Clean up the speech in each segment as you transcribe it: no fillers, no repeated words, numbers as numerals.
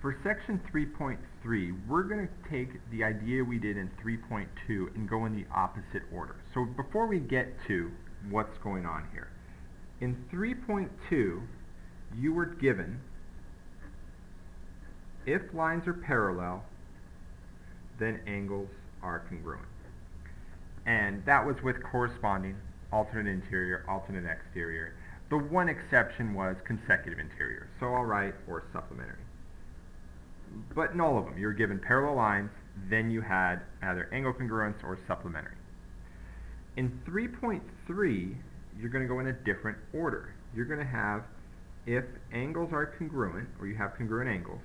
For section 3.3, we're going to take the idea we did in 3.2 and go in the opposite order. So before we get to what's going on here, in 3.2, you were given if lines are parallel, then angles are congruent. And that was with corresponding alternate interior, alternate exterior. The one exception was consecutive interior. So I'll write or supplementary. But in all of them, you were given parallel lines, then you had either angle congruence or supplementary. In 3.3, you're going to go in a different order. You're going to have if angles are congruent, or you have congruent angles,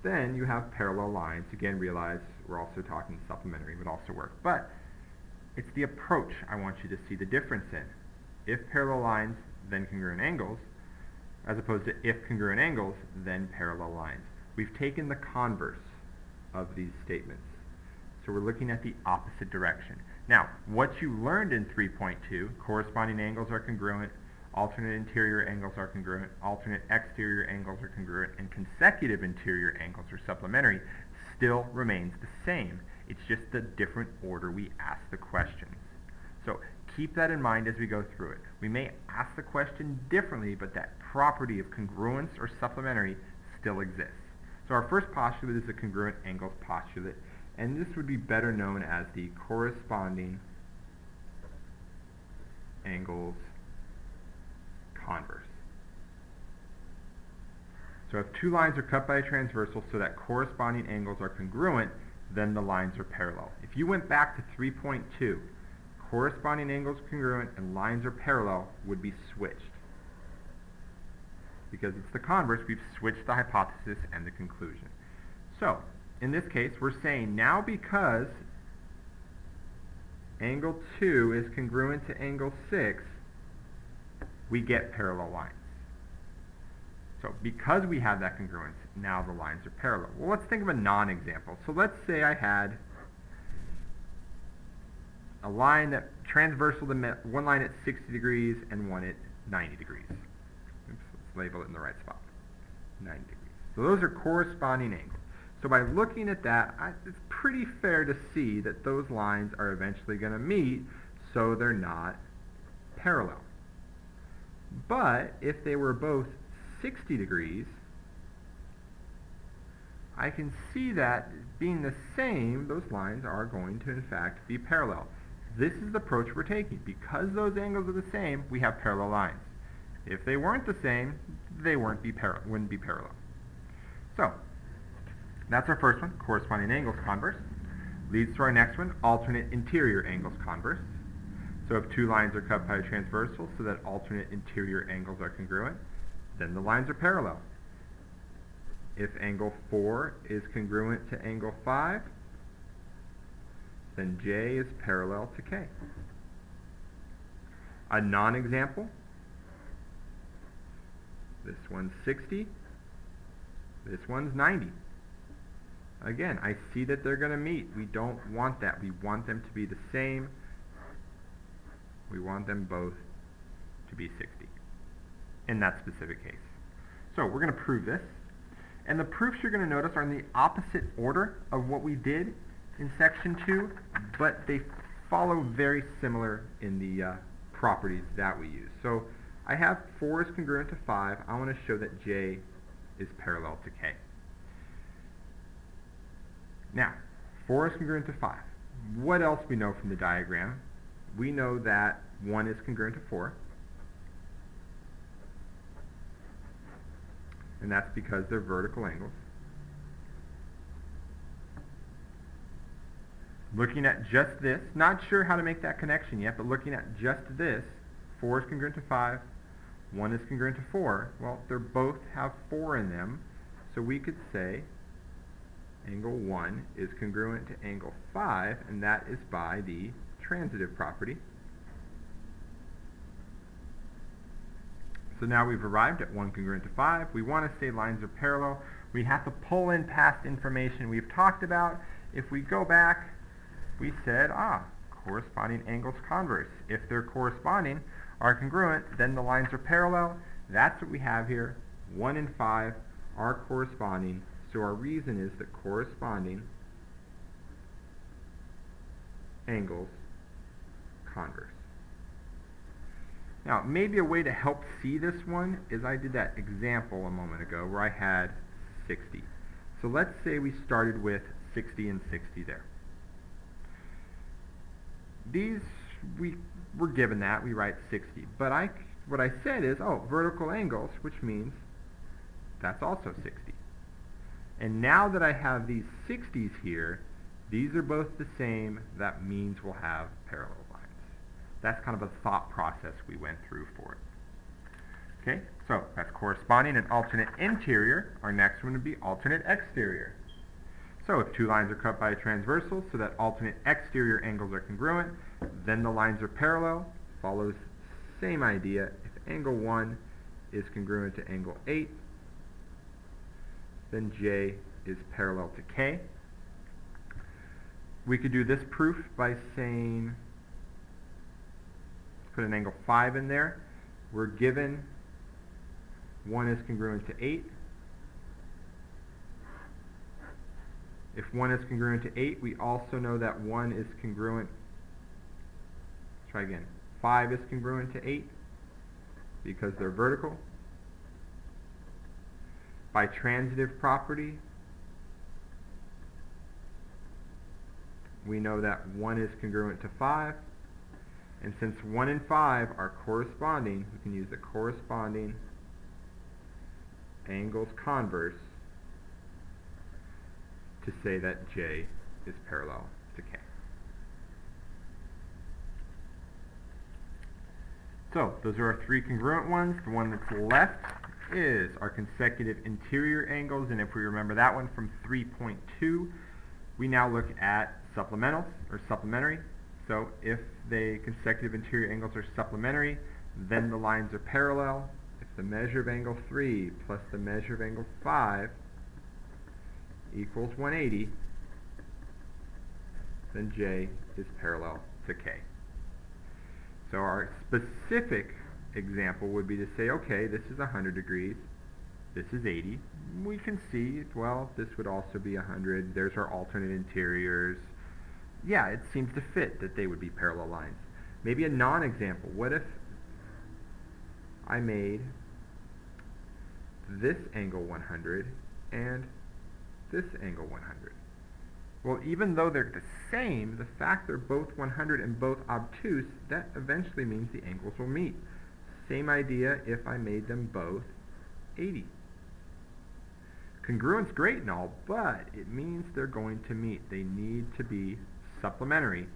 then you have parallel lines. Again, realize we're also talking supplementary would also work. But it's the approach I want you to see the difference in. If parallel lines, then congruent angles, as opposed to if congruent angles, then parallel lines. We've taken the converse of these statements. So we're looking at the opposite direction. Now, what you learned in 3.2, corresponding angles are congruent, alternate interior angles are congruent, alternate exterior angles are congruent, and consecutive interior angles are supplementary, still remains the same. It's just the different order we ask the questions. So keep that in mind as we go through it. We may ask the question differently, but that property of congruence or supplementary still exists. So our first postulate is the congruent angles postulate, and this would be better known as the corresponding angles converse. So if two lines are cut by a transversal so that corresponding angles are congruent, then the lines are parallel. If you went back to 3.2, corresponding angles congruent and lines are parallel would be switched. Because it's the converse, we've switched the hypothesis and the conclusion. So, in this case, we're saying now because angle 2 is congruent to angle 6, we get parallel lines. So because we have that congruence, now the lines are parallel. Well, let's think of a non-example. So let's say I had a line that transversal to one line at 60 degrees and one at 90 degrees. Oops, let's label it in the right spot. 90 degrees. So those are corresponding angles. So by looking at that, it's pretty fair to see that those lines are eventually going to meet, so they're not parallel. But if they were both 60 degrees, I can see that being the same, those lines are going to in fact be parallel. This is the approach we're taking. Because those angles are the same, we have parallel lines. If they weren't the same, they wouldn't be parallel. So, that's our first one, corresponding angles converse. Leads to our next one, alternate interior angles converse. So if two lines are cut by a transversal so that alternate interior angles are congruent, then the lines are parallel. If angle 4 is congruent to angle 5, then J is parallel to K. A non-example, this one's 60, this one's 90. Again, I see that they're going to meet. We don't want that. We want them to be the same. We want them both to be 60 in that specific case. So we're going to prove this. And the proofs you're going to notice are in the opposite order of what we did in section 2, but they follow very similar in the properties that we use. So I have 4 is congruent to 5. I want to show that J is parallel to K. Now, 4 is congruent to 5. What else we know from the diagram? We know that 1 is congruent to 4. And that's because they're vertical angles. Looking at just this, not sure how to make that connection yet, but looking at just this, 4 is congruent to 5, 1 is congruent to 4. Well, they both have 4 in them, so we could say angle 1 is congruent to angle 5, and that is by the transitive property. So now we've arrived at 1 congruent to 5. We want to say lines are parallel. We have to pull in past information we've talked about. If we go back, we said, corresponding angles converse. If they're corresponding, are congruent, then the lines are parallel. That's what we have here. 1 and 5 are corresponding, so our reason is that corresponding angles converse. Now, maybe a way to help see this one is I did that example a moment ago where I had 60. So let's say we started with 60 and 60 there. These, we were given that, we write 60. But what I said is, oh, vertical angles, which means that's also 60. And now that I have these 60s here, these are both the same. That means we'll have parallel lines. That's kind of a thought process we went through for it. Okay, so that's corresponding and alternate interior. Our next one would be alternate exterior. So if two lines are cut by a transversal so that alternate exterior angles are congruent, then the lines are parallel. Follows same idea. If angle 1 is congruent to angle 8, then J is parallel to K. We could do this proof by saying, put an angle 5 in there. We're given 1 is congruent to 8. If 1 is congruent to 8, we also know that 1 is congruent, try again, 5 is congruent to 8 because they're vertical. By transitive property, we know that 1 is congruent to 5. And since 1 and 5 are corresponding, we can use the corresponding angles converse to say that J is parallel to K. So those are our three congruent ones. The one that's left is our consecutive interior angles, and if we remember that one from 3.2, we now look at supplementals or supplementary. So if the consecutive interior angles are supplementary, then the lines are parallel. If the measure of angle 3 plus the measure of angle 5 equals 180, then J is parallel to K. So our specific example would be to say, okay, this is 100 degrees, this is 80. We can see, well, this would also be 100. There's our alternate interiors. Yeah, it seems to fit that they would be parallel lines. Maybe a non-example. What if I made this angle 100 and this angle 100? Well, even though they're the same, the fact they're both 100 and both obtuse, that eventually means the angles will meet. Same idea if I made them both 80. Congruence great and all, but it means they're going to meet. They need to be supplementary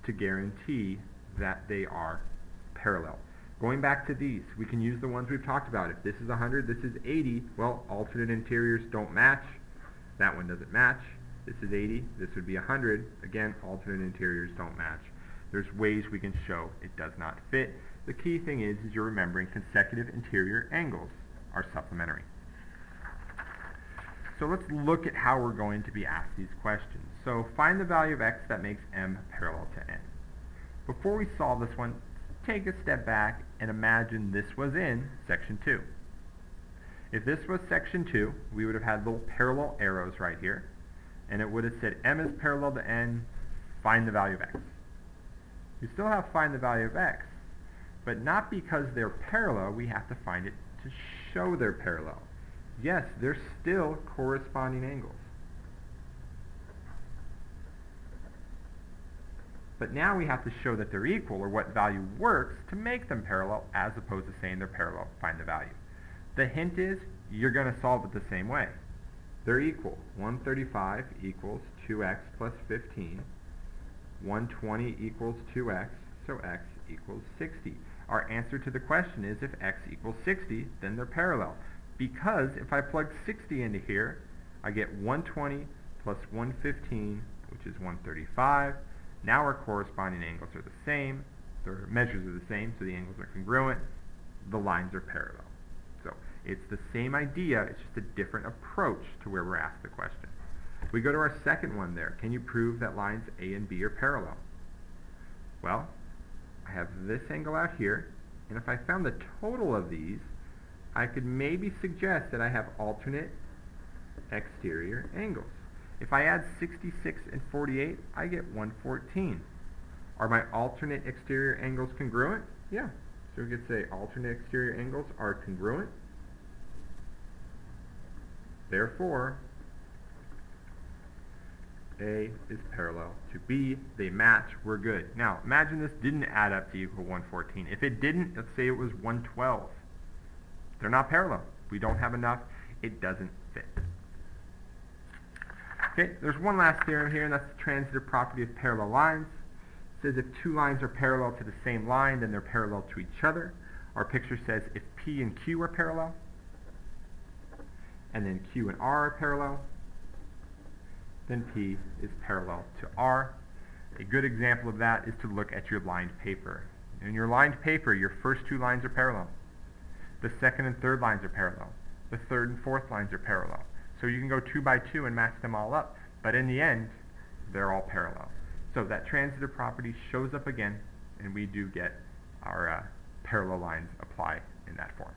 to guarantee that they are parallel. Going back to these, we can use the ones we've talked about. If this is 100, this is 80, well, alternate interiors don't match. That one doesn't match. This is 80, this would be 100. Again, alternate interiors don't match. There's ways we can show it does not fit. The key thing is you're remembering consecutive interior angles are supplementary. So let's look at how we're going to be asked these questions. So find the value of x that makes m parallel to n. Before we solve this one, take a step back and imagine this was in section 2. If this was section 2, we would have had little parallel arrows right here, and it would have said m is parallel to n, find the value of x. You still have find the value of x, but not because they're parallel, we have to find it to show they're parallel. Yes, they're still corresponding angles. But now we have to show that they're equal, or what value works to make them parallel, as opposed to saying they're parallel, find the value. The hint is, you're going to solve it the same way. They're equal. 135 equals 2x plus 15. 120 equals 2x, so x equals 60. Our answer to the question is if x equals 60, then they're parallel. Because if I plug 60 into here, I get 120 plus 115, which is 135. Now our corresponding angles are the same. Their measures are the same, so the angles are congruent. The lines are parallel. So it's the same idea, it's just a different approach to where we're asked the question. We go to our second one there. Can you prove that lines A and B are parallel? Well, I have this angle out here, and if I found the total of these, I could maybe suggest that I have alternate exterior angles. If I add 66 and 48, I get 114. Are my alternate exterior angles congruent? Yeah. So we could say alternate exterior angles are congruent. Therefore, A is parallel to B. They match. We're good. Now, imagine this didn't add up to equal 114. If it didn't, let's say it was 112. They're not parallel. We don't have enough. It doesn't fit. Okay, there's one last theorem here, and that's the transitive property of parallel lines. It says if two lines are parallel to the same line, then they're parallel to each other. Our picture says if P and Q are parallel, and then Q and R are parallel, then P is parallel to R. A good example of that is to look at your lined paper. In your lined paper, your first two lines are parallel. The second and third lines are parallel. The third and fourth lines are parallel. So you can go 2 by 2 and match them all up, but in the end, they're all parallel. So that transitive property shows up again, and we do get our parallel lines apply in that form.